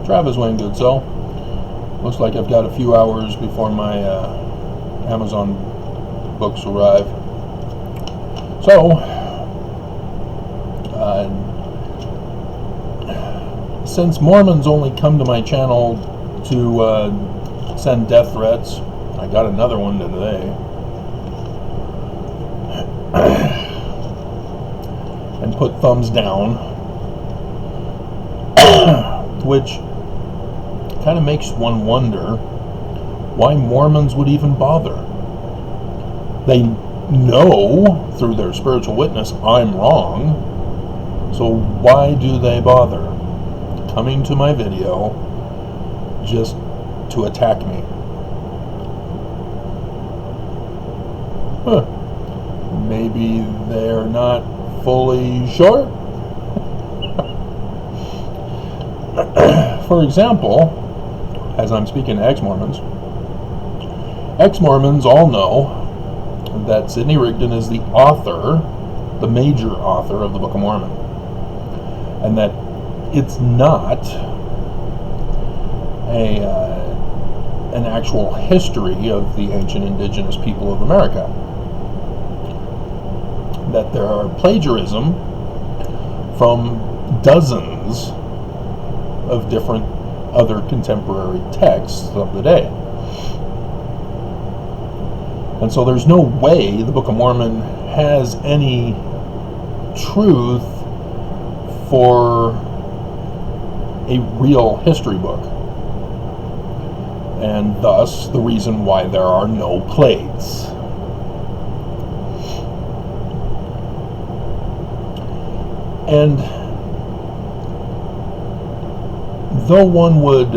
Travis Wayne Goodsoe. Looks like I've got a few hours before my Amazon books arrive. So, since Mormons only come to my channel to send death threats, I got another one today. And put thumbs down, which kind of makes one wonder why Mormons would even bother. They know through their spiritual witness I'm wrong, so why do they bother coming to my video just to attack me? Maybe they're not fully sure. For example, as I'm speaking to ex-Mormons all know that Sidney Rigdon is the author, the major author of the Book of Mormon, and that it's not an actual history of the ancient indigenous people of America. That there are plagiarism from dozens of different other contemporary texts of the day. And so there's no way the Book of Mormon has any truth for a real history book. And thus the reason why there are no plates. And though one would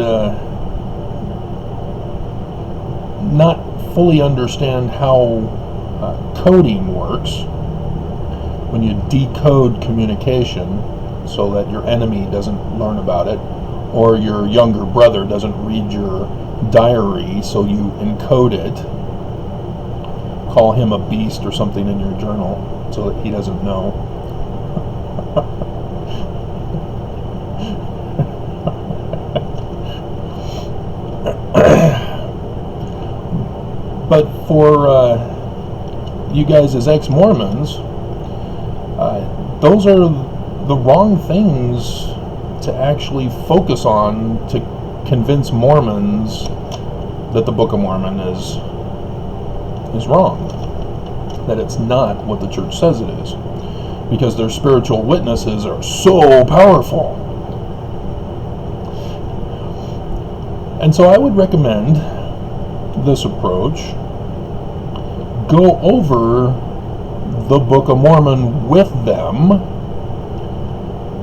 not fully understand how coding works, when you decode communication so that your enemy doesn't learn about it, or your younger brother doesn't read your diary so you encode it, call him a beast or something in your journal so that he doesn't know. But for you guys as ex-Mormons, those are the wrong things to actually focus on to convince Mormons that the Book of Mormon is wrong, that it's not what the church says it is, because their spiritual witnesses are so powerful. And so I would recommend this approach. Go over the Book of Mormon with them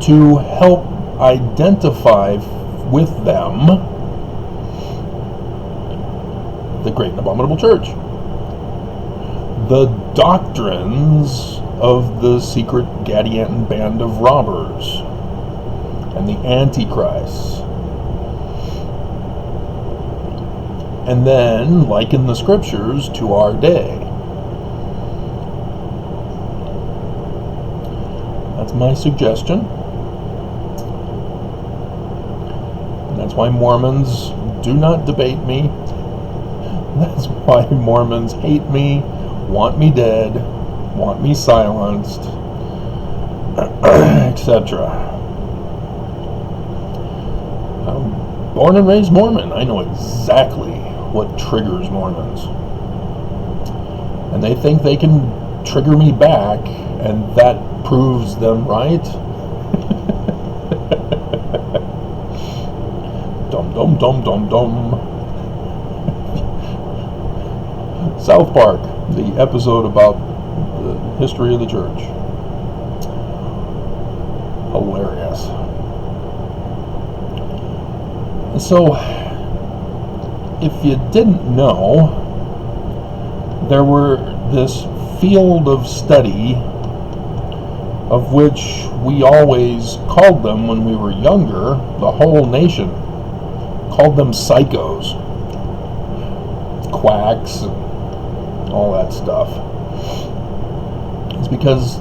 to help identify with them the Great and Abominable Church, the doctrines of the secret Gadianton band of robbers and the Antichrist. And then liken the scriptures to our day. That's my suggestion. And that's why Mormons do not debate me. That's why Mormons hate me, want me dead, want me silenced, etc. I'm born and raised Mormon. I know exactly what triggers Mormons. And they think they can trigger me back, and that proves them right. Dum dum dum dum dum. South Park, the episode about the history of the church. Hilarious. And so, if you didn't know, there were this field of study of which we always called them when we were younger, the whole nation called them psychos, quacks, and all that stuff. It's because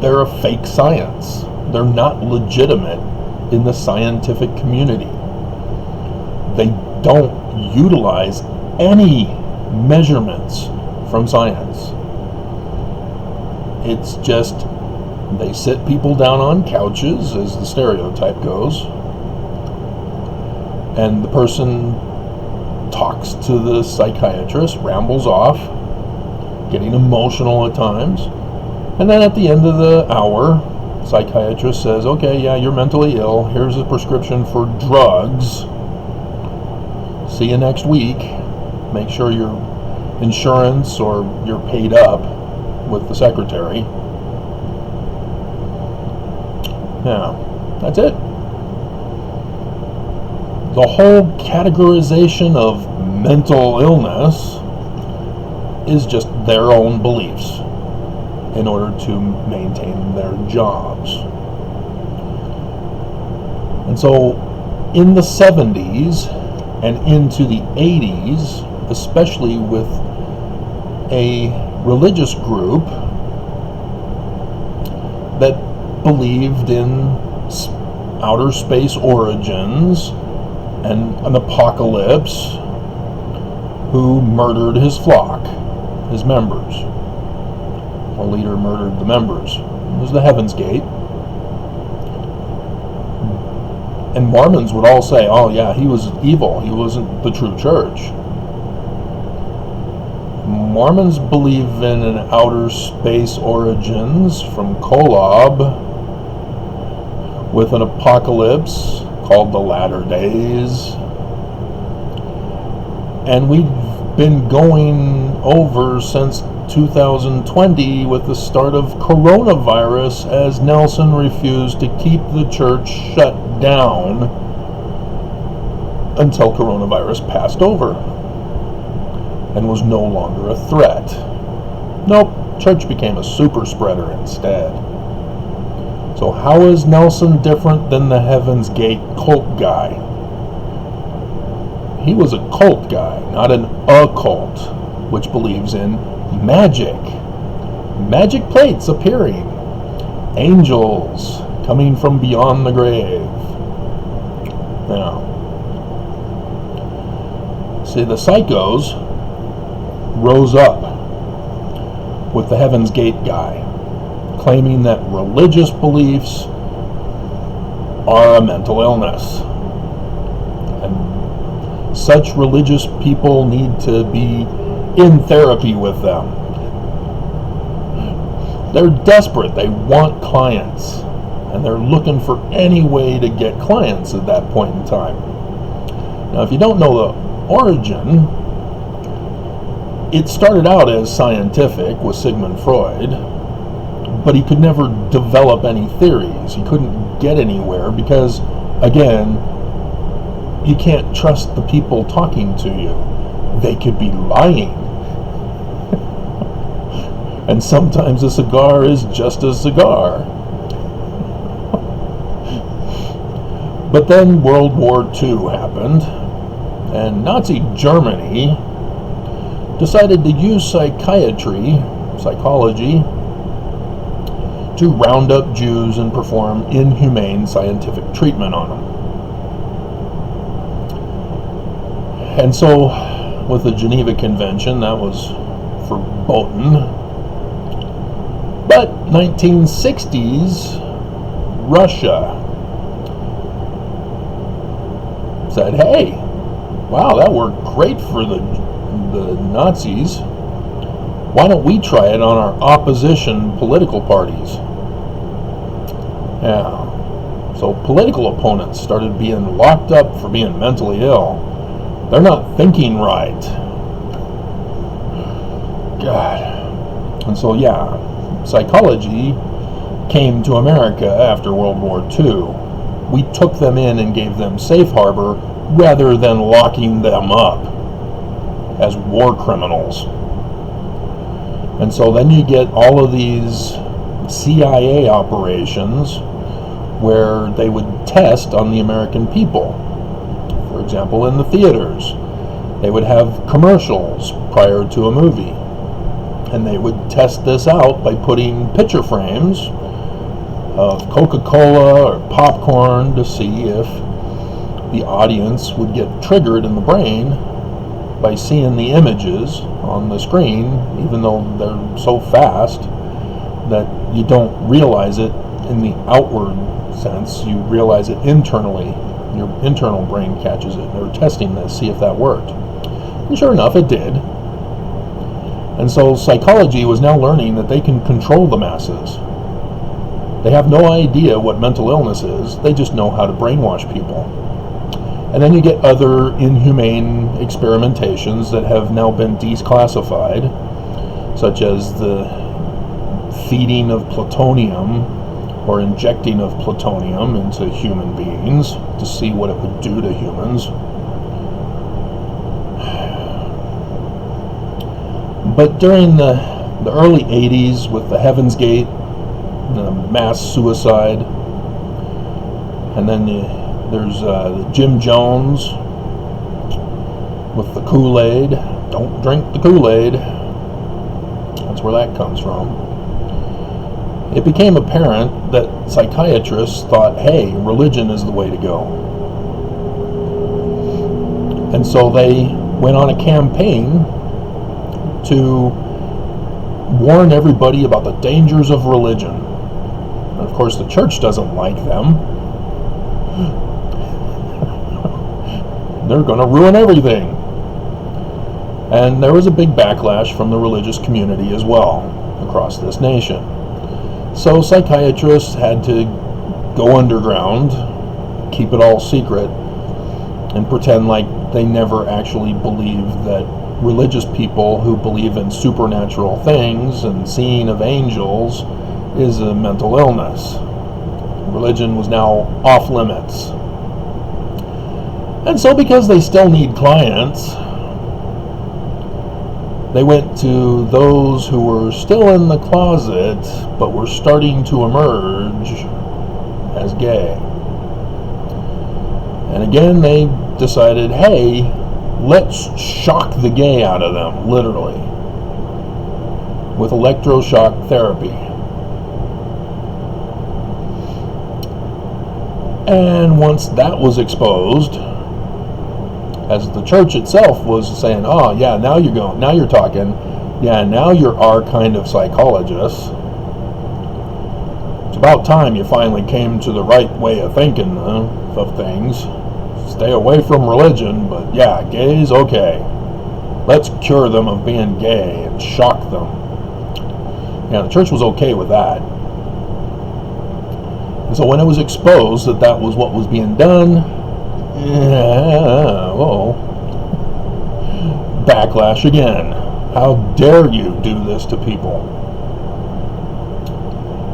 they're a fake science. They're not legitimate in the scientific community. They don't utilize any measurements from science. It's just they sit people down on couches, as the stereotype goes, and the person talks to the psychiatrist, rambles off, getting emotional at times, and then at the end of the hour, psychiatrist says, okay, yeah, you're mentally ill, here's a prescription for drugs, see you next week, make sure your insurance or you're paid up with the secretary. Yeah, that's it. The whole categorization of mental illness is just their own beliefs in order to maintain their jobs. And so in the 70s and into the 80s, especially with a religious group that believed in outer space origins and an apocalypse, who murdered his flock, his members. A leader murdered the members. It was the Heaven's Gate. And Mormons would all say, oh yeah, he was evil, he wasn't the true church. Mormons believe in an outer space origins from Kolob with an apocalypse called the Latter Days. And we've been going over since 2020 with the start of coronavirus, as Nelson refused to keep the church shut down until coronavirus passed over and was no longer a threat. Nope, church became a super spreader instead. So how is Nelson different than the Heaven's Gate cult guy? He was a cult guy, not an occult, which believes in magic. Magic plates appearing. Angels coming from beyond the grave. Now, see, the psychos rose up with the Heaven's Gate guy, claiming that religious beliefs are a mental illness. And such religious people need to be in therapy with them. They're desperate. They want clients. And they're looking for any way to get clients at that point in time. Now, if you don't know the origin, it started out as scientific with Sigmund Freud, but he could never develop any theories. He couldn't get anywhere because, again, you can't trust the people talking to you. They could be lying. And sometimes a cigar is just a cigar. But then World War II happened, and Nazi Germany decided to use psychology, to round up Jews and perform inhumane scientific treatment on them. And so, with the Geneva Convention, that was verboten. But 1960s, Russia said, hey, wow, that worked great for the Nazis. Why don't we try it on our opposition political parties? Yeah. So political opponents started being locked up for being mentally ill. They're not thinking right. God. And so, yeah, psychology came to America after World War II. We took them in and gave them safe harbor rather than locking them up as war criminals. And so then you get all of these CIA operations where they would test on the American people. For example, in the theaters, they would have commercials prior to a movie. And they would test this out by putting picture frames of Coca-Cola or popcorn to see if the audience would get triggered in the brain by seeing the images on the screen, even though they're so fast that you don't realize it in the outward sense. You realize it internally. Your internal brain catches it. They were testing this, see if that worked. And sure enough, it did. And so psychology was now learning that they can control the masses. They have no idea what mental illness is. They just know how to brainwash people. And then you get other inhumane experimentations that have now been declassified, such as the feeding of plutonium or injecting of plutonium into human beings to see what it would do to humans. But during the early 80s with the Heaven's Gate, the mass suicide, and then there's Jim Jones with the Kool-Aid. Don't drink the Kool-Aid. That's where that comes from. It became apparent that psychiatrists thought, hey, religion is the way to go. And so they went on a campaign to warn everybody about the dangers of religion. And of course, the church doesn't like them. They're going to ruin everything. And there was a big backlash from the religious community as well across this nation. So psychiatrists had to go underground, keep it all secret, and pretend like they never actually believed that religious people who believe in supernatural things and seeing of angels is a mental illness. Religion was now off limits. And so because they still need clients, they went to those who were still in the closet but were starting to emerge as gay. And again, they decided, hey, let's shock the gay out of them, literally, with electroshock therapy. And once that was exposed, as the church itself was saying, oh yeah, now you're talking, yeah, now you're our kind of psychologists. It's about time you finally came to the right way of thinking of things. Stay away from religion, but yeah, gays, okay. Let's cure them of being gay and shock them. Yeah, the church was okay with that. And so when it was exposed that that was what was being done, backlash again. How dare you do this to people?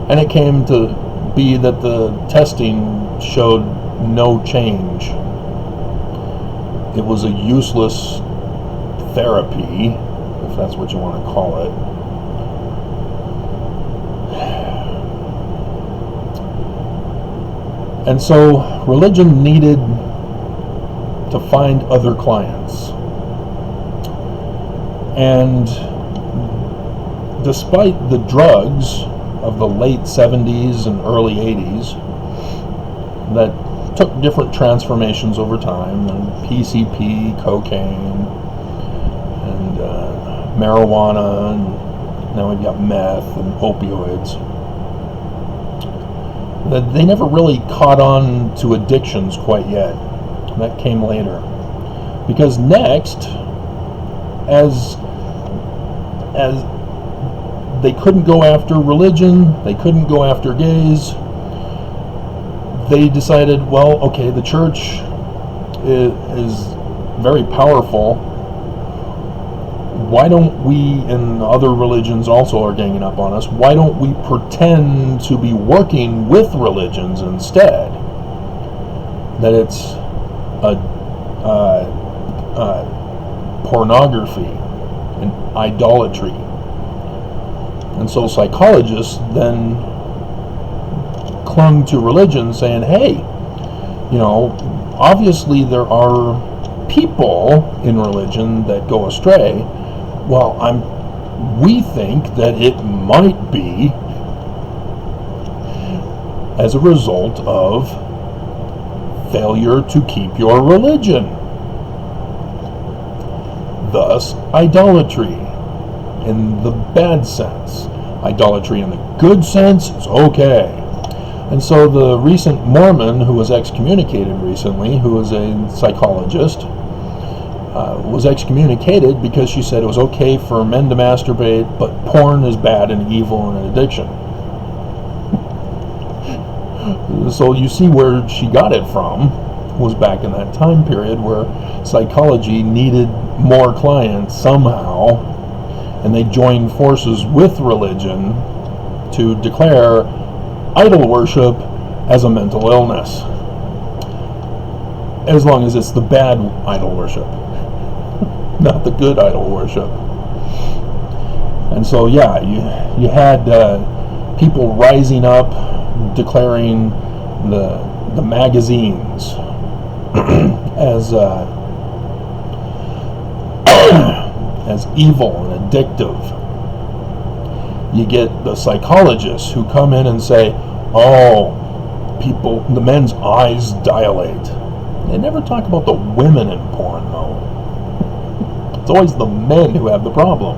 And it came to be that the testing showed no change. It was a useless therapy, if that's what you want to call it. And so religion needed to find other clients. And despite the drugs of the late 70s and early 80s that took different transformations over time, and PCP, cocaine, and marijuana, and now we've got meth and opioids, that they never really caught on to addictions quite yet. That came later. Because next, as they couldn't go after religion, they couldn't go after gays, they decided, well, okay, the church is very powerful. Why don't we, and other religions also are ganging up on us, why don't we pretend to be working with religions instead? That it's pornography and idolatry. And so psychologists then clung to religion, saying, hey, obviously there are people in religion that go astray. Well, we think that it might be as a result of failure to keep your religion. Thus, idolatry in the bad sense. Idolatry in the good sense is okay. And so the recent Mormon who was excommunicated recently, who was a psychologist, was excommunicated because she said it was okay for men to masturbate, but porn is bad and evil and an addiction. So you see where she got it from was back in that time period where psychology needed more clients somehow, and they joined forces with religion to declare idol worship as a mental illness, as long as it's the bad idol worship, not the good idol worship. And so yeah, you had people rising up declaring the magazines as evil and addictive. You get the psychologists who come in and say, oh, the men's eyes dilate. They never talk about the women in porn, though. It's always the men who have the problem.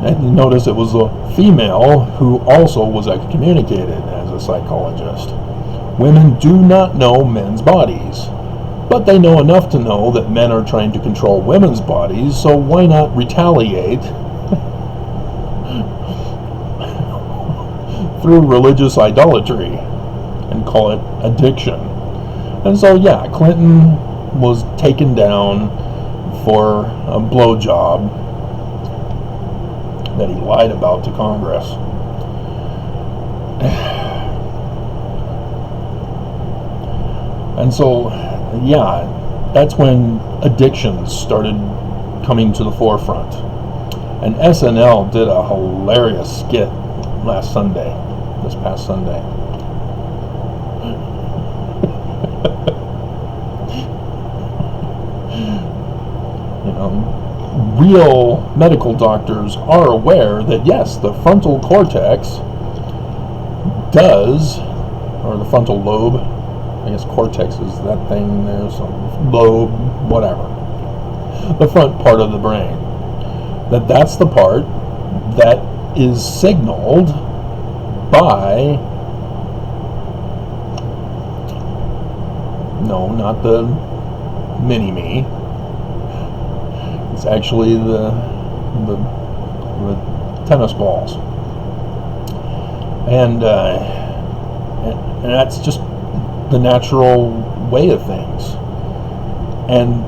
And you notice it was a female who also was excommunicated as a psychologist. Women do not know men's bodies, but they know enough to know that men are trying to control women's bodies, so why not retaliate through religious idolatry and call it addiction? And so yeah, Clinton was taken down for a blowjob that he lied about to Congress. And so, yeah, that's when addictions started coming to the forefront. And SNL did a hilarious skit this past Sunday. Real medical doctors are aware that yes, the frontal cortex does, or the frontal lobe, I guess cortex is that thing there, some lobe, whatever, the front part of the brain, that's the part that is signaled by, no, not the mini-me, it's actually the tennis balls, and that's just the natural way of things. And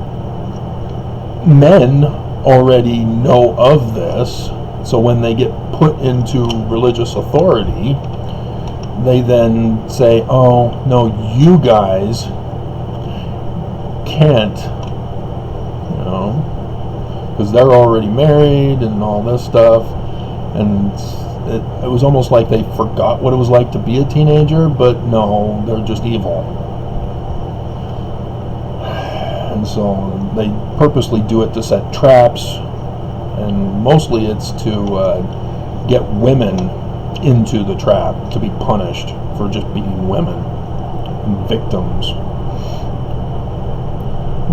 men already know of this, so when they get put into religious authority, they then say, oh no, you guys can't, because they're already married and all this stuff. And it was almost like they forgot what it was like to be a teenager, but no, they're just evil. And so they purposely do it to set traps, and mostly it's to get women into the trap to be punished for just being women and victims.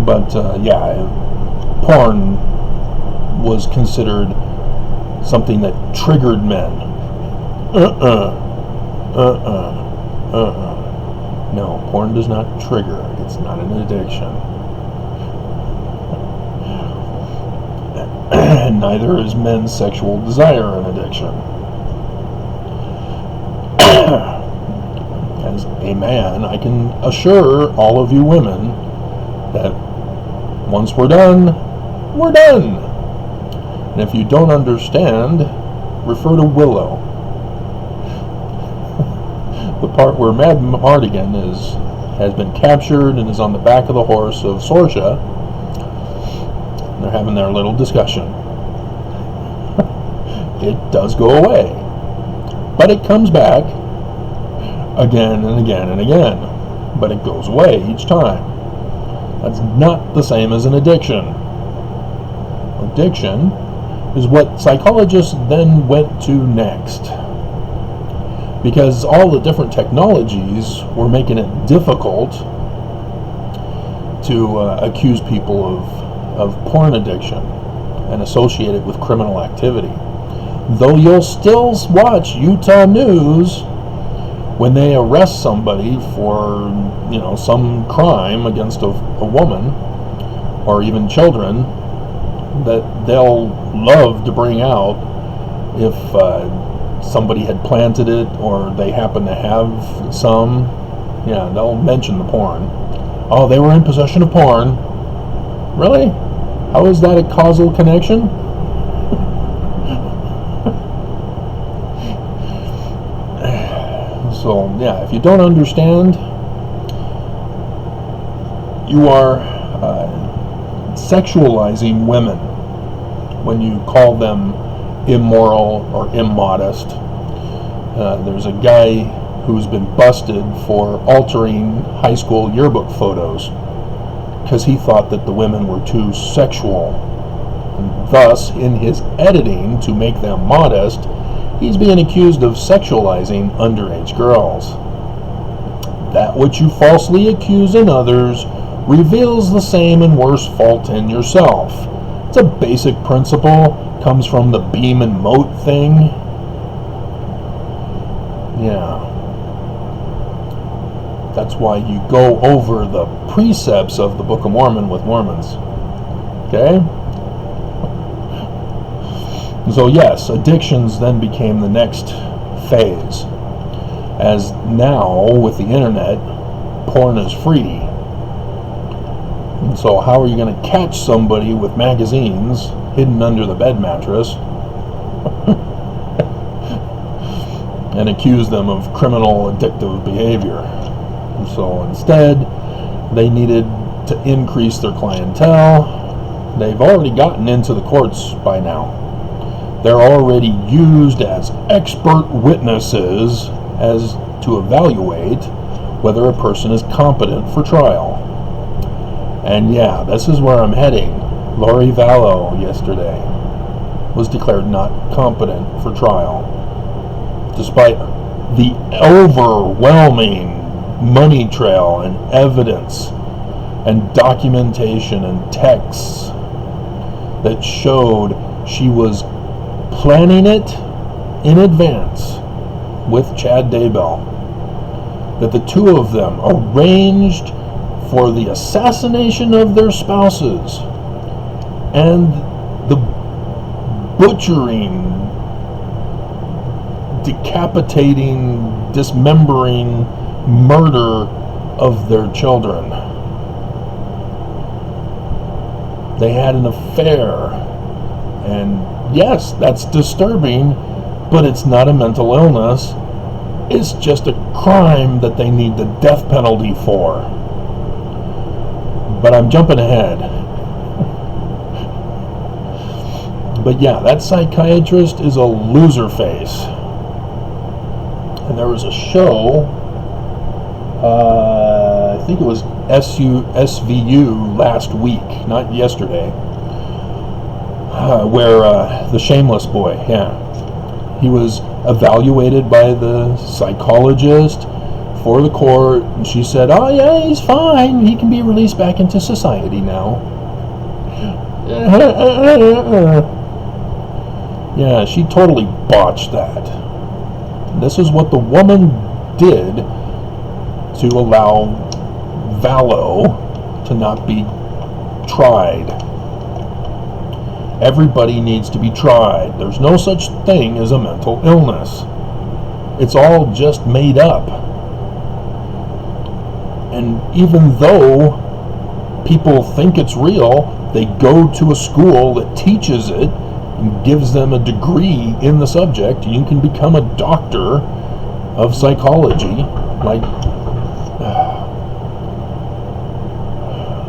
But yeah, porn was considered something that triggered men. No, porn does not trigger. It's not an addiction. And neither is men's sexual desire an addiction. As a man, I can assure all of you women that once we're done, we're done. And if you don't understand, refer to Willow. The part where Mad Mardigan has been captured and is on the back of the horse of Sorsha. They're having their little discussion. It does go away, but it comes back again and again and again, but it goes away each time. That's not the same as an addiction. Addiction is what psychologists then went to next. because all the different technologies were making it difficult to accuse people of porn addiction and associate it with criminal activity. Though you'll still watch Utah news when they arrest somebody for, some crime against a woman or even children, that they'll love to bring out if somebody had planted it or they happen to have some. Yeah, they'll mention the porn. Oh, they were in possession of porn. Really? How is that a causal connection? So, yeah, if you don't understand, you are sexualizing women when you call them immoral or immodest. There's a guy who's been busted for altering high school yearbook photos because he thought that the women were too sexual. And thus, in his editing to make them modest, he's being accused of sexualizing underage girls. That which you falsely accuse in others reveals the same and worse fault in yourself. It's a basic principle, comes from the beam and mote thing. Yeah. That's why you go over the precepts of the Book of Mormon with Mormons. Okay? So yes, addictions then became the next phase. As now, with the internet, porn is free. And so how are you going to catch somebody with magazines hidden under the bed mattress and accuse them of criminal addictive behavior? And so instead, they needed to increase their clientele. They've already gotten into the courts by now. They're already used as expert witnesses as to evaluate whether a person is competent for trial. And yeah, this is where I'm heading. Lori Vallow yesterday was declared not competent for trial, despite the overwhelming money trail and evidence and documentation and texts that showed she was planning it in advance with Chad Daybell, that the two of them arranged for the assassination of their spouses and the butchering, decapitating, dismembering murder of their children. They had an affair, and yes, that's disturbing, but it's not a mental illness. It's just a crime that they need the death penalty for. But I'm jumping ahead. But yeah, that psychiatrist is a loser face. And there was a show, I think it was SVU last week, not yesterday, where the Shameless boy, he was evaluated by the psychologist for the court, and she said, oh yeah, he's fine, he can be released back into society now. Yeah, she totally botched that. And this is what the woman did to allow Vallow to not be tried. Everybody needs to be tried. There's no such thing as a mental illness. It's all just made up. And even though people think it's real, they go to a school that teaches it and gives them a degree in the subject. You can become a doctor of psychology. Like,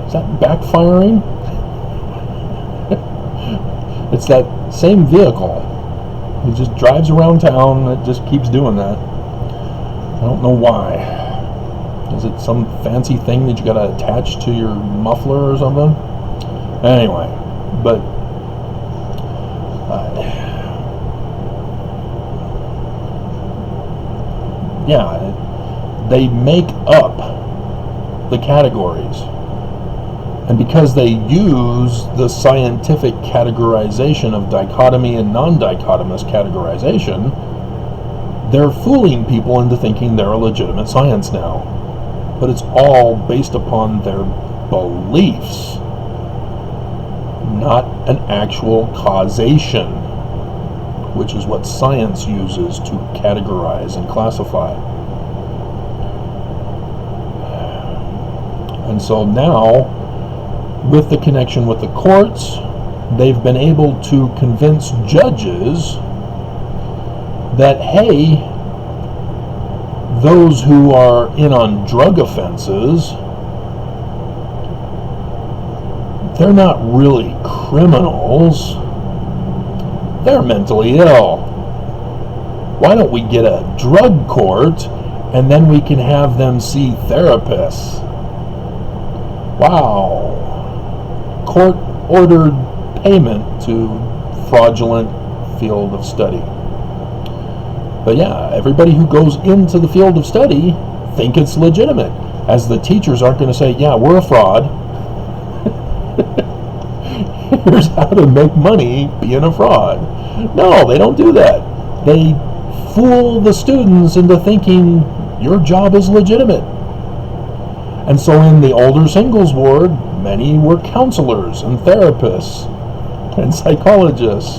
is that backfiring? It's that same vehicle. It just drives around town. It just keeps doing that. I don't know why. Is it some fancy thing that you gotta attach to your muffler or something? Anyway, but they make up the categories. And because they use the scientific categorization of dichotomy and non-dichotomous categorization, they're fooling people into thinking they're a legitimate science now. But it's all based upon their beliefs, not an actual causation, which is what science uses to categorize and classify. And so now, with the connection with the courts, they've been able to convince judges that, hey, those who are in on drug offenses, they're not really criminals. They're mentally ill. Why don't we get a drug court and then we can have them see therapists? Wow. Court-ordered payment to fraudulent field of study. But yeah, everybody who goes into the field of study think it's legitimate, as the teachers aren't going to say, yeah, we're a fraud. Here's how to make money being a fraud. No, they don't do that. They fool the students into thinking your job is legitimate. And so in the older singles ward, many were counselors and therapists and psychologists.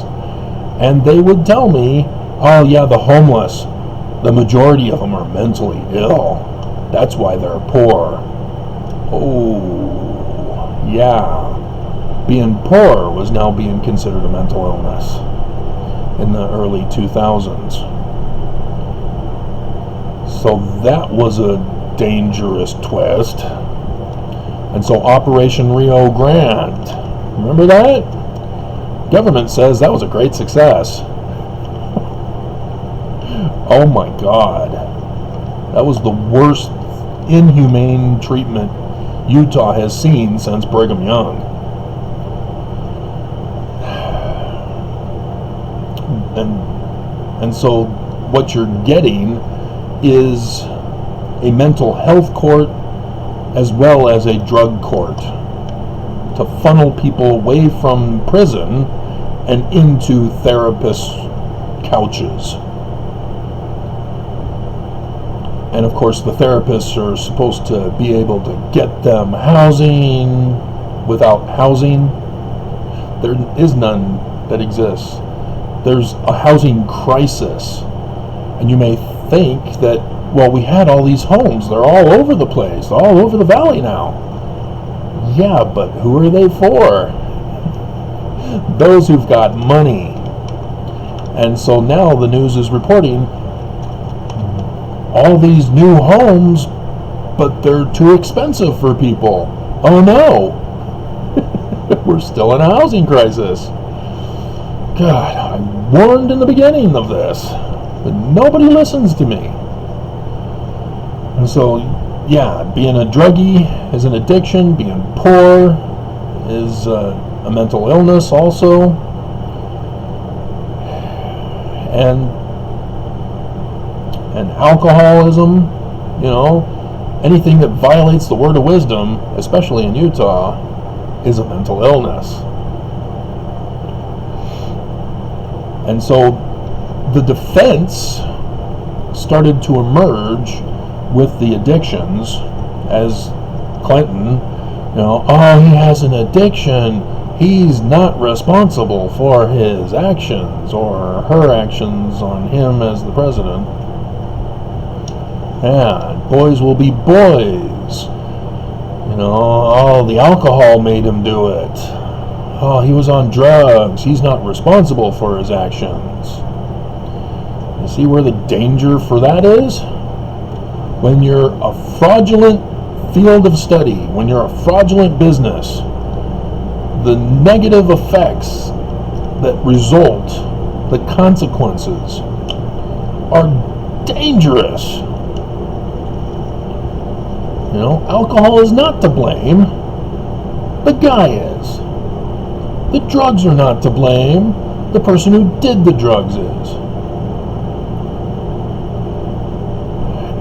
And they would tell me, oh yeah, the homeless, the majority of them are mentally ill. That's why they're poor. Oh, yeah. Being poor was now being considered a mental illness in the early 2000s. So that was a dangerous twist. And so Operation Rio Grande, remember that? Government says that was a great success. Oh my God. That was the worst inhumane treatment Utah has seen since Brigham Young. And so what you're getting is a mental health court as well as a drug court to funnel people away from prison and into therapist couches. And of course the therapists are supposed to be able to get them housing without housing. There is none that exists. There's a housing crisis. And you may think that, well, we had all these homes. They're all over the place, all over the valley now. Yeah, but who are they for? Those who've got money. And so now the news is reporting all these new homes, but they're too expensive for people. Oh no! We're still in a housing crisis. God, I warned in the beginning of this, but nobody listens to me. And so, yeah, being a druggie is an addiction. Being poor is a mental illness also. And alcoholism, you know, anything that violates the word of wisdom, especially in Utah, is a mental illness. And so the defense started to emerge with the addictions as Clinton, you know, oh, he has an addiction. He's not responsible for his actions or her actions on him as the president. And boys will be boys. You know, oh, the alcohol made him do it. Oh, he was on drugs. He's not responsible for his actions. You see where the danger for that is? When you're a fraudulent field of study, when you're a fraudulent business, the negative effects that result, the consequences, are dangerous. You know, alcohol is not to blame. The guy is. The drugs are not to blame. The person who did the drugs is.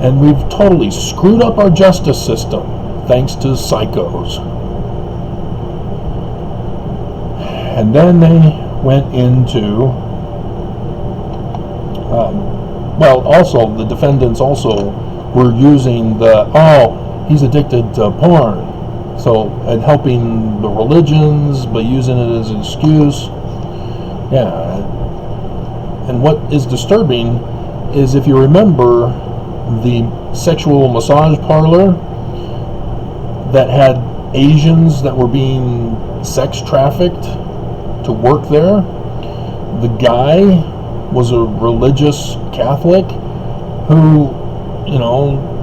And we've totally screwed up our justice system thanks to psychos. And then they went into, also the defendants also were using he's addicted to porn. So, and helping the religions, but using it as an excuse. Yeah. And what is disturbing is, if you remember, the sexual massage parlor that had Asians that were being sex trafficked to work there. The guy was a religious Catholic who,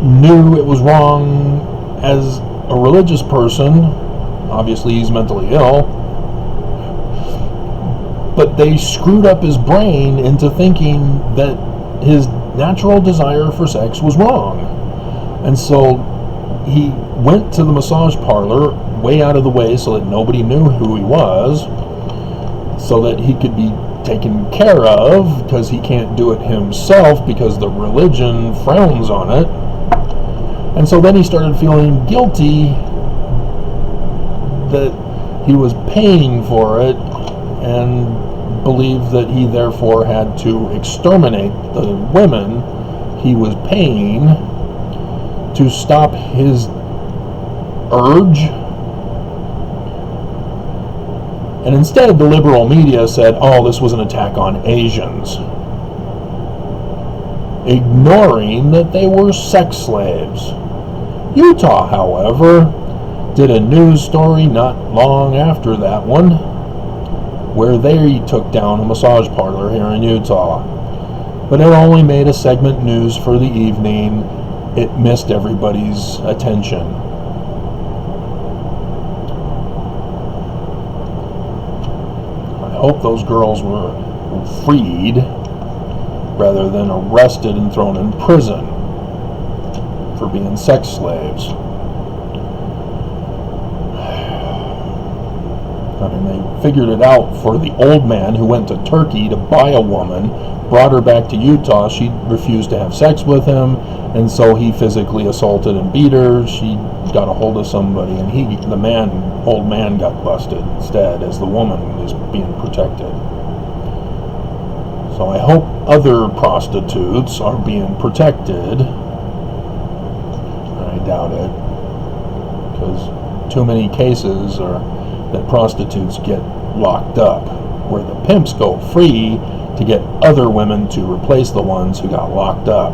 knew it was wrong as a religious person. Obviously he's mentally ill, but they screwed up his brain into thinking that his natural desire for sex was wrong. And so he went to the massage parlor way out of the way so that nobody knew who he was, so that he could be taken care of, because he can't do it himself because the religion frowns on it. And so then he started feeling guilty that he was paying for it, and believed that he therefore had to exterminate the women he was paying to stop his urge. And instead, the liberal media said, this was an attack on Asians, ignoring that they were sex slaves. Utah, however, did a news story not long after that one, where they took down a massage parlor here in Utah. But it only made a segment news for the evening. It missed everybody's attention. I hope those girls were freed rather than arrested and thrown in prison for being sex slaves. I mean, they figured it out for the old man who went to Turkey to buy a woman, brought her back to Utah. She refused to have sex with him, and so he physically assaulted and beat her. She got a hold of somebody, and old man got busted instead, as the woman is being protected. So I hope other prostitutes are being protected. I doubt it, because too many cases are that prostitutes get locked up, where the pimps go free to get other women to replace the ones who got locked up.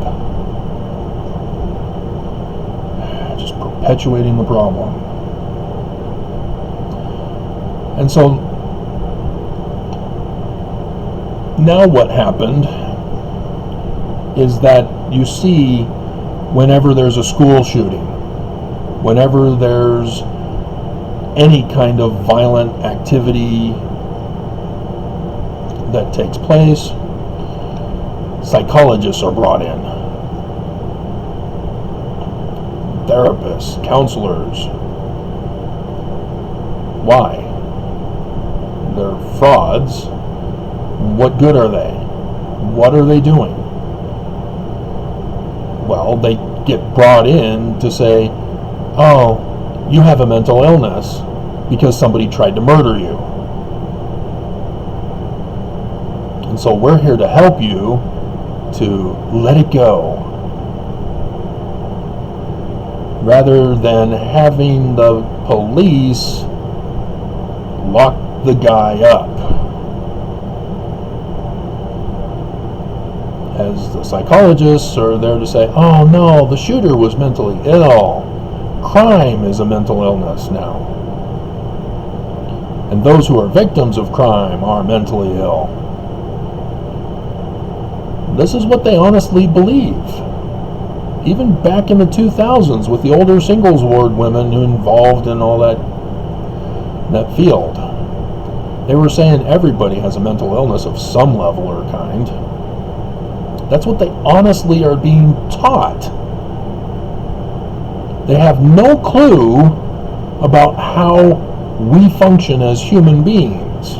Just perpetuating the problem. And so now what happened is that you see, whenever there's a school shooting, whenever there's any kind of violent activity that takes place, psychologists are brought in, therapists, counselors. Why? They're frauds. What good are they? What are they doing? Well, they get brought in to say, you have a mental illness because somebody tried to murder you. And so we're here to help you to let it go, rather than having the police lock the guy up. As the psychologists are there to say, no, the shooter was mentally ill. Crime is a mental illness now. And those who are victims of crime are mentally ill. This is what they honestly believe. Even back in the 2000s with the older singles ward women who involved in all that field, they were saying everybody has a mental illness of some level or kind. That's what they honestly are being taught. They have no clue about how we function as human beings.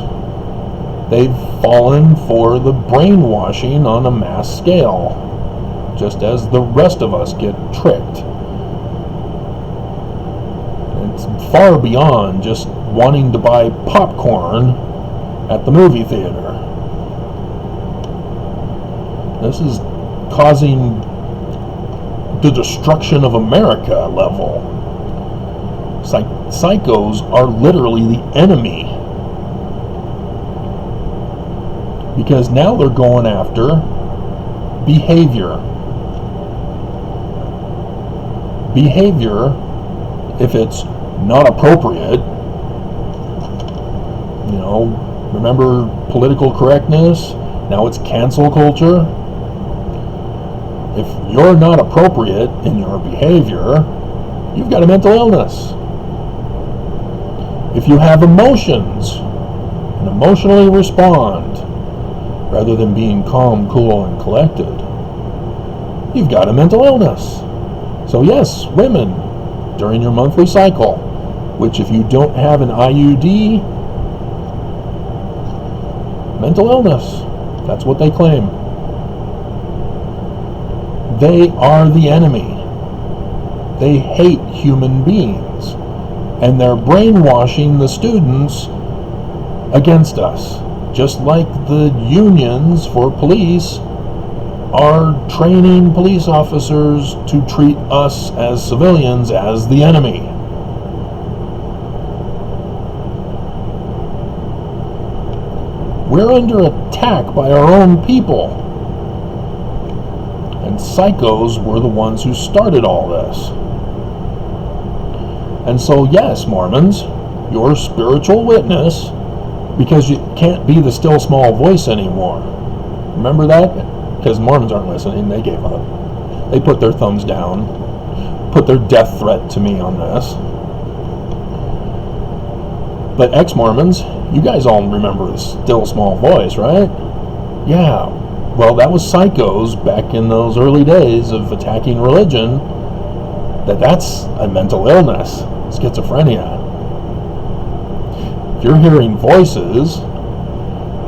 They've fallen for the brainwashing on a mass scale just as the rest of us get tricked. It's far beyond just wanting to buy popcorn at the movie theater. This is causing the destruction of America level. Psychos are literally the enemy, because now they're going after behavior. If it's not appropriate, remember political correctness? Now it's cancel culture. If you're not appropriate in your behavior, you've got a mental illness. If you have emotions and emotionally respond rather than being calm, cool, and collected, you've got a mental illness. So yes, women, during your monthly cycle, which if you don't have an IUD, mental illness, that's what they claim. They are the enemy. They hate human beings, and they're brainwashing the students against us, just like the unions for police are training police officers to treat us as civilians as the enemy. We're under attack by our own people. And psychos were the ones who started all this. And so, yes, Mormons, your spiritual witness, because you can't be the still small voice anymore. Remember that? Because Mormons aren't listening, they gave up. They put their thumbs down, put their death threat to me on this. But ex-Mormons, you guys all remember the still small voice, right? Yeah, well, that was psychos back in those early days of attacking religion. That's a mental illness, schizophrenia. If you're hearing voices,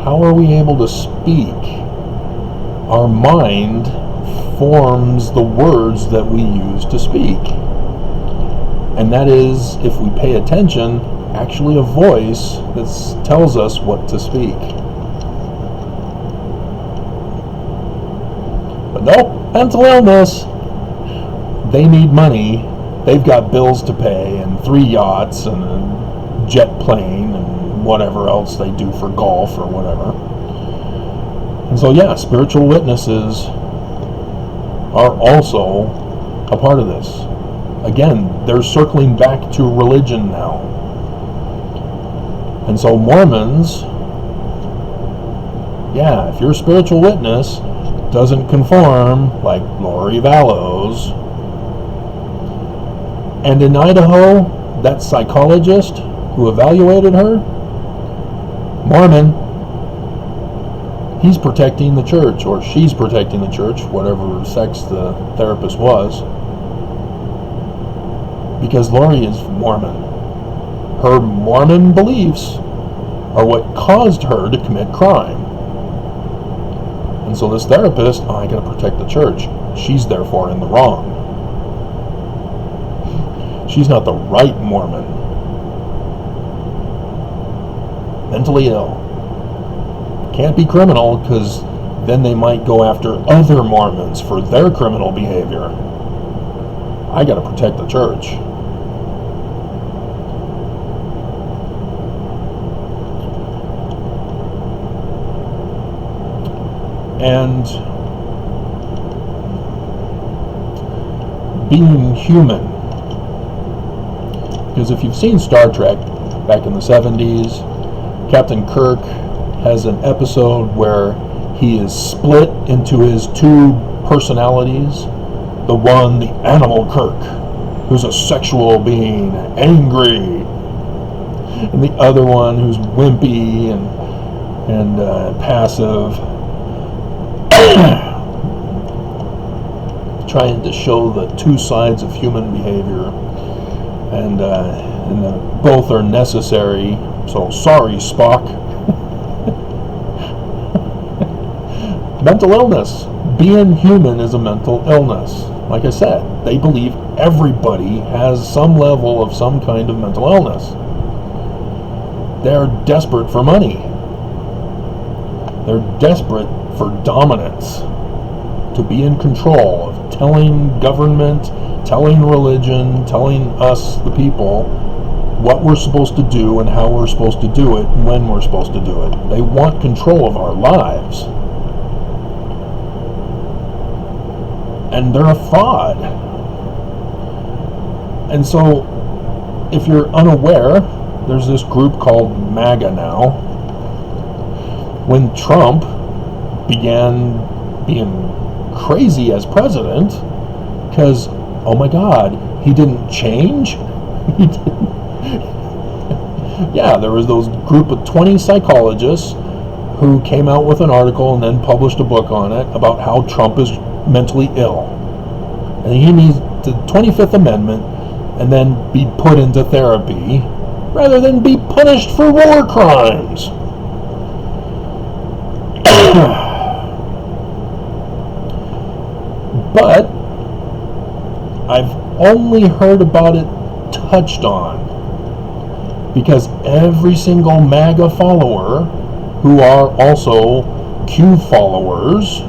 how are we able to speak? Our mind forms the words that we use to speak. And that is, if we pay attention, actually a voice that tells us what to speak. But nope, mental illness. They need money. They've got bills to pay, and 3 yachts, and a jet plane, and whatever else they do for golf or whatever. And so, yeah, spiritual witnesses are also a part of this. Again, they're circling back to religion now. And so Mormons, yeah, if your spiritual witness doesn't conform, like Lori Vallows, and in Idaho, that psychologist who evaluated her, Mormon, he's protecting the church, or she's protecting the church, whatever sex the therapist was, because Lori is Mormon. Her Mormon beliefs are what caused her to commit crime. And so this therapist, I gotta protect the church. She's therefore in the wrong. She's not the right Mormon. Mentally ill. Can't be criminal, because then they might go after other Mormons for their criminal behavior. I gotta protect the church. And being human. Because if you've seen Star Trek back in the 70s, Captain Kirk has an episode where he is split into his 2 personalities. The one, the animal Kirk, who's a sexual being, angry, and the other one who's wimpy and passive, trying to show the 2 sides of human behavior, and both are necessary. So sorry, Spock. Mental illness, being human is a mental illness. Like I said, they believe everybody has some level of some kind of mental illness. They're desperate for money. They're desperate for dominance, to be in control of telling government, telling religion, telling us, the people, what we're supposed to do and how we're supposed to do it and when we're supposed to do it. They want control of our lives. And they're a fraud. And so, if you're unaware, there's this group called MAGA now. When Trump began being crazy as president, because, oh my God, he didn't change? He didn't. Yeah, there was those group of 20 psychologists who came out with an article and then published a book on it about how Trump is mentally ill. And he needs the 25th Amendment and then be put into therapy rather than be punished for war crimes. But I've only heard about it touched on because every single MAGA follower who are also Q followers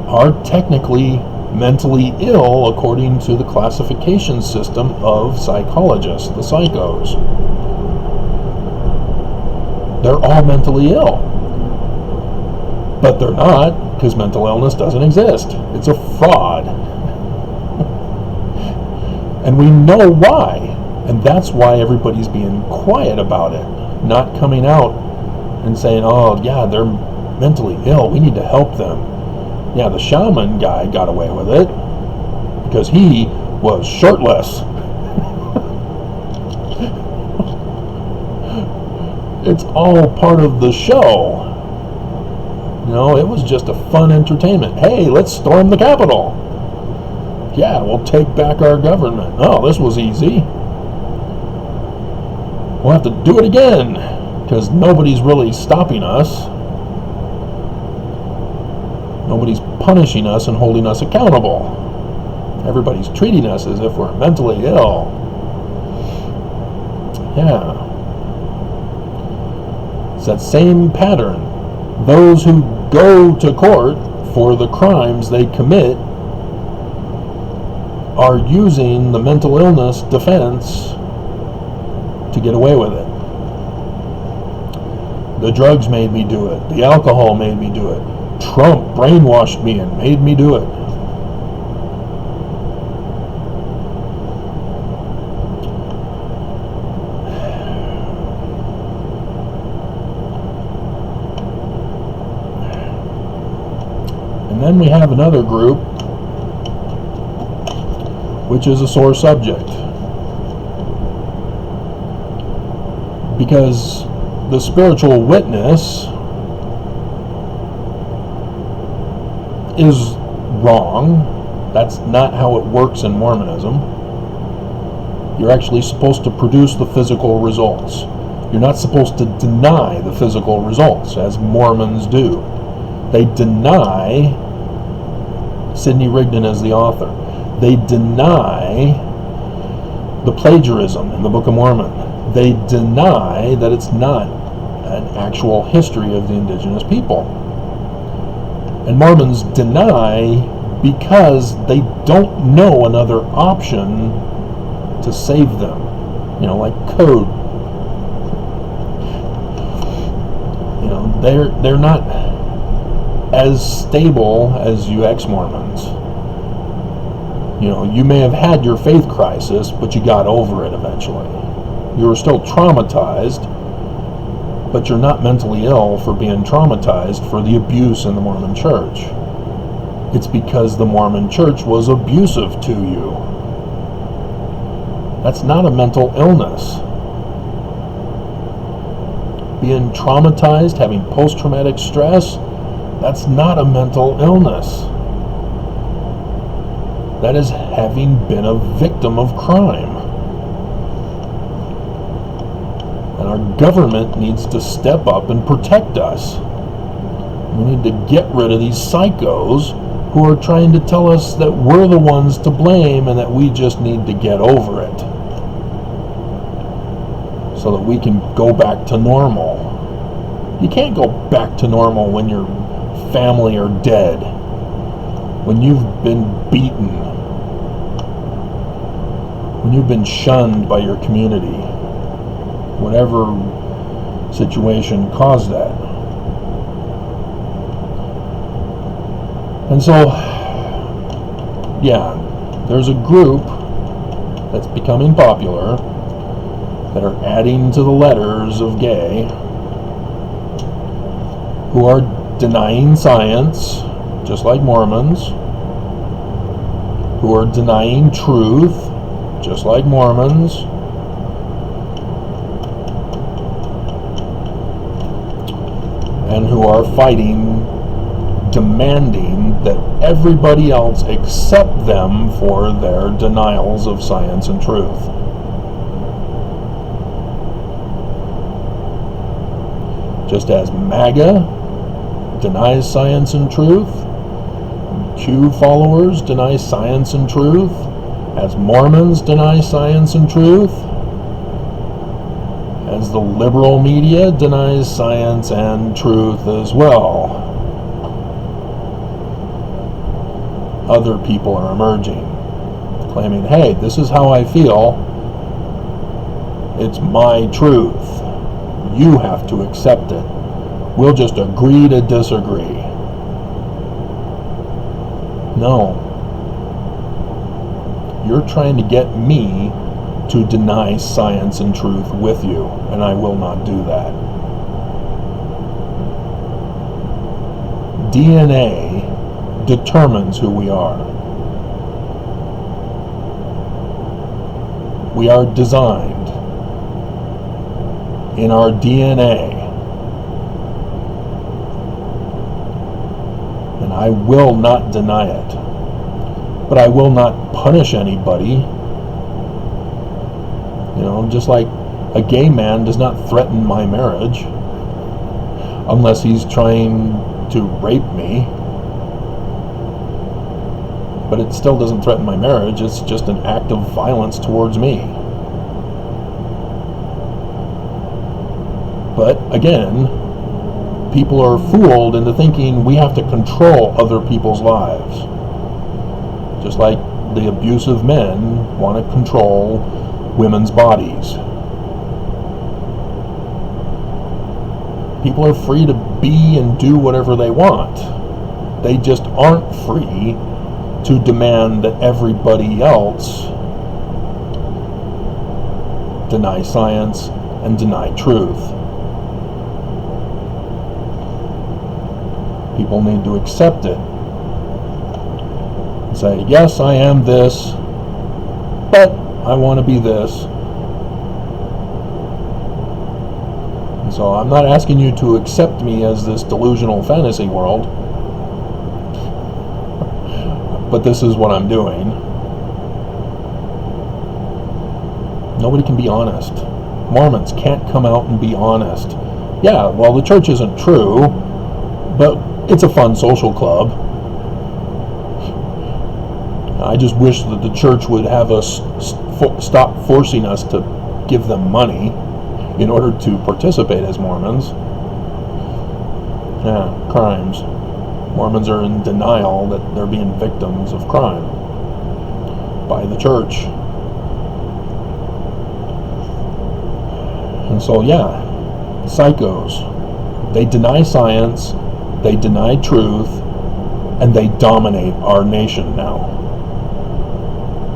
are technically mentally ill according to the classification system of psychologists, the psychos. They're all mentally ill. But they're not, because mental illness doesn't exist. It's a fraud. And we know why. And that's why everybody's being quiet about it. Not coming out and saying, oh, yeah, they're mentally ill. We need to help them. Yeah, the shaman guy got away with it because he was shirtless. It's all part of the show. You know, it was just a fun entertainment. Hey, let's storm the Capitol. Yeah, we'll take back our government. Oh, this was easy. We'll have to do it again because nobody's really stopping us. Nobody's punishing us and holding us accountable. Everybody's treating us as if we're mentally ill. Yeah. It's that same pattern. Those who go to court for the crimes they commit are using the mental illness defense to get away with it. The drugs made me do it. The alcohol made me do it. Trump brainwashed me and made me do it. And then we have another group, which is a sore subject. Because the spiritual witness is wrong. That's not how it works in Mormonism. You're actually supposed to produce the physical results. You're not supposed to deny the physical results, as Mormons do. They deny Sidney Rigdon as the author. They deny the plagiarism in the Book of Mormon. They deny that it's not an actual history of the indigenous people. And Mormons deny because they don't know another option to save them. You know, like code. You know, they're not as stable as you ex-Mormons. You know, you may have had your faith crisis, but you got over it eventually. You were still traumatized, but you're not mentally ill for being traumatized for the abuse in the Mormon Church. It's because the Mormon Church was abusive to you. That's not a mental illness. Being traumatized, having post-traumatic stress, that's not a mental illness. That is having been a victim of crime. And our government needs to step up and protect us. We need to get rid of these psychos who are trying to tell us that we're the ones to blame and that we just need to get over it so that we can go back to normal. You can't go back to normal when your family are dead, when you've been beaten, when you've been shunned by your community, whatever situation caused that. And so, yeah, there's a group that's becoming popular that are adding to the letters of gay, who are denying science, just like Mormons, who are denying truth, just like Mormons, and who are fighting, demanding that everybody else accept them for their denials of science and truth. Just as MAGA denies science and truth, Q followers deny science and truth, as Mormons deny science and truth, as the liberal media denies science and truth as well. Other people are emerging, claiming, hey, this is how I feel. It's my truth. You have to accept it. We'll just agree to disagree. No. You're trying to get me to deny science and truth with you, and I will not do that. DNA determines who we are. We are designed in our DNA, and I will not deny it. But I will not punish anybody. You know, just like a gay man does not threaten my marriage unless he's trying to rape me. But it still doesn't threaten my marriage. It's just an act of violence towards me. But again, people are fooled into thinking we have to control other people's lives. Just like the abusive men want to control women's bodies. People are free to be and do whatever they want. They just aren't free to demand that everybody else deny science and deny truth. People need to accept it. And say, yes, I am this, but I want to be this. And so I'm not asking you to accept me as this delusional fantasy world, but this is what I'm doing. Nobody can be honest. Mormons can't come out and be honest. Yeah, well, the church isn't true, but it's a fun social club. I just wish that the church would have us stop forcing us to give them money in order to participate as Mormons. Yeah, crimes. Mormons are in denial that they're being victims of crime by the church. And so, yeah, psychos. They deny science, they deny truth, and they dominate our nation now.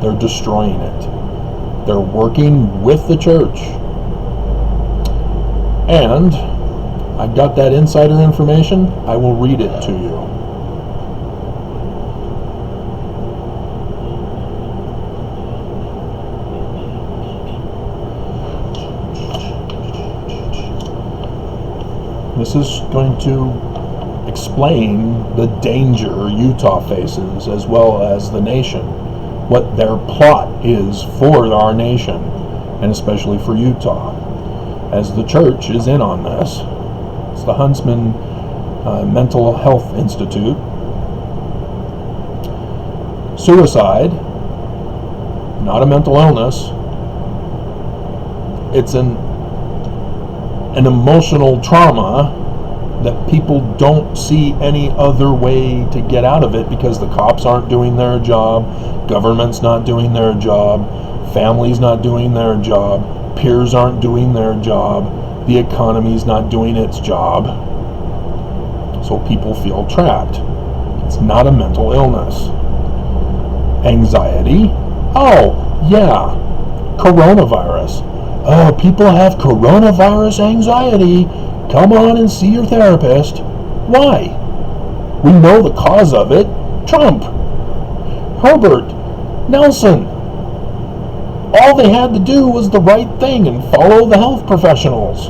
They're destroying it. They're working with the church. And I've got that insider information. I will read it to you. This is going to explain the danger Utah faces, as well as the nation, what their plot is for our nation, and especially for Utah, as the church is in on this. It's the Huntsman mental health institute. Suicide, not a mental illness. It's an emotional trauma that people don't see any other way to get out of it because the cops aren't doing their job, government's not doing their job, family's not doing their job, peers aren't doing their job, the economy's not doing its job. So people feel trapped. It's not a mental illness. Anxiety? Oh, yeah. Coronavirus. Oh, people have coronavirus anxiety. Come on and see your therapist. Why? We know the cause of it. Trump. Herbert. Nelson. All they had to do was the right thing and follow the health professionals.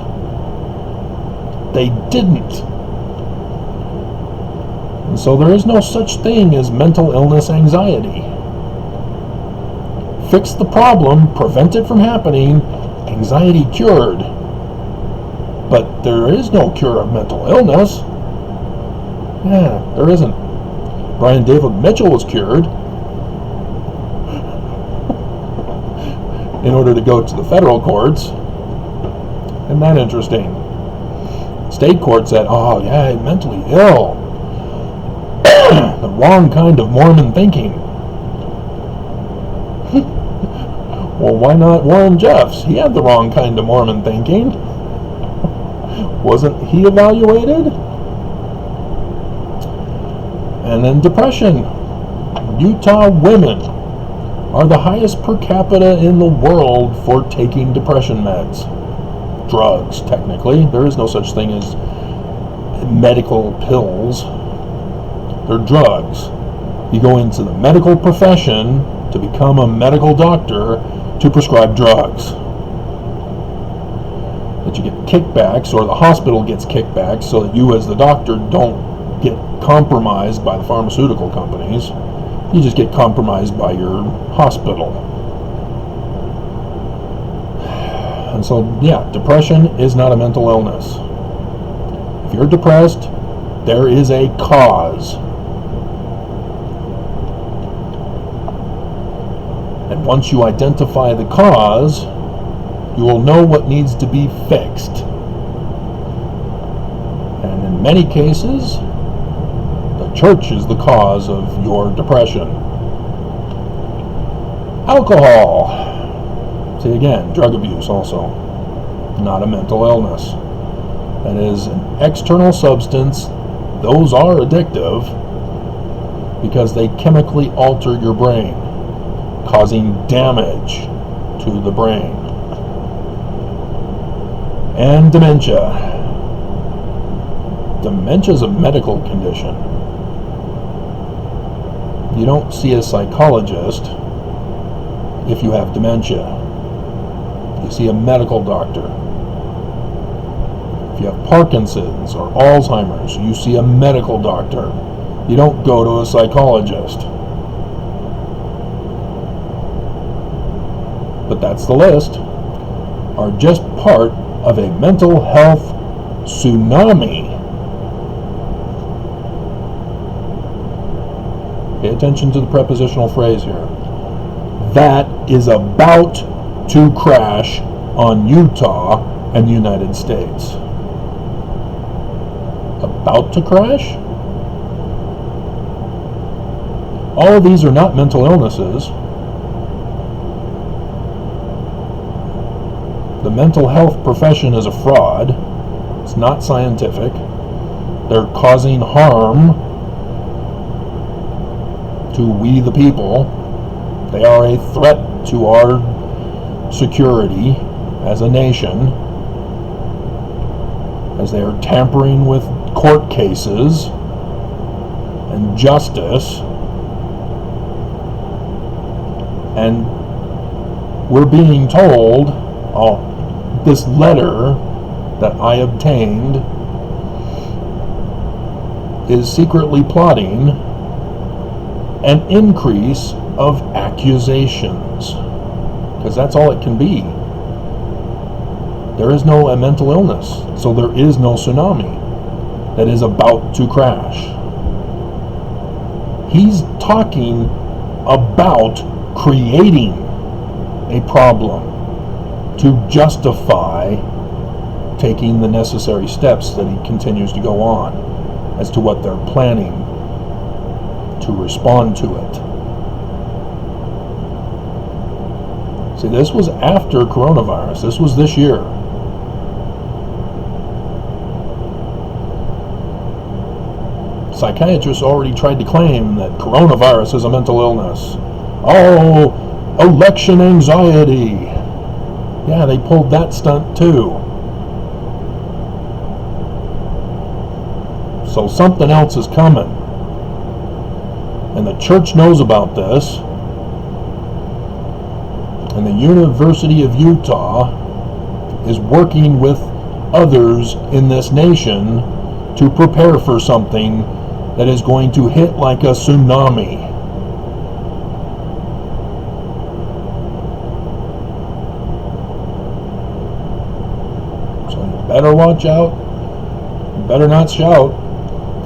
They didn't. And so there is no such thing as mental illness anxiety. Fix the problem, prevent it from happening, anxiety cured. But there is no cure of mental illness. Yeah, there isn't. Brian David Mitchell was cured in order to go to the federal courts. Isn't that interesting? State court said, oh yeah, he's mentally ill. The wrong kind of Mormon thinking. Well, why not Warren Jeffs? He had the wrong kind of Mormon thinking. Wasn't he evaluated? And then depression. Utah women are the highest per capita in the world for taking depression meds. Drugs, technically. There is no such thing as medical pills. They're drugs. You go into the medical profession to become a medical doctor to prescribe drugs. That you get kickbacks, or the hospital gets kickbacks, so that you as the doctor don't get compromised by the pharmaceutical companies. You just get compromised by your hospital. And so, yeah, depression is not a mental illness. If you're depressed, there is a cause. And once you identify the cause, you will know what needs to be fixed. And in many cases, the church is the cause of your depression. Alcohol. See, again, drug abuse also. Not a mental illness. That is an external substance. Those are addictive because they chemically alter your brain, causing damage to the brain. And dementia. Dementia is a medical condition. You don't see a psychologist if you have dementia. You see a medical doctor. If you have Parkinson's or Alzheimer's, you see a medical doctor. You don't go to a psychologist. But that's the list, are just part of a mental health tsunami. Pay attention to the prepositional phrase here. That is about to crash on Utah and the United States. About to crash? All of these are not mental illnesses. The mental health profession is a fraud. It's not scientific. They're causing harm to we the people. They are a threat to our security as a nation, as they are tampering with court cases and justice. And we're being told, this letter that I obtained is secretly plotting an increase of accusations, because that's all it can be. There is no mental illness, so there is no tsunami. that is about to crash. He's talking about creating a problem to justify taking the necessary steps that he continues to go on as to what they're planning to respond to it. See, this was after coronavirus. This was this year. Psychiatrists already tried to claim that coronavirus is a mental illness. Oh, election anxiety. Yeah, they pulled that stunt too. So something else is coming. And the church knows about this. And the University of Utah is working with others in this nation to prepare for something that is going to hit like a tsunami. So you better watch out. You better not shout,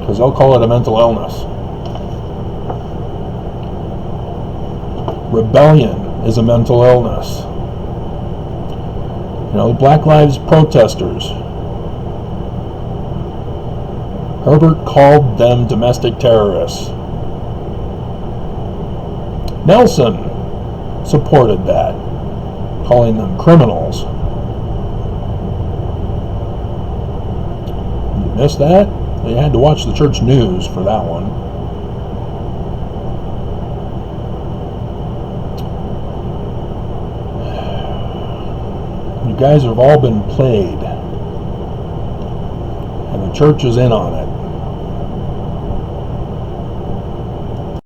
because they'll call it a mental illness. Rebellion is a mental illness. You know, Black Lives protesters, Herbert called them domestic terrorists. Nelson supported that, calling them criminals. You missed that? You had to watch the church news for that one. You guys have all been played, and the church is in on it.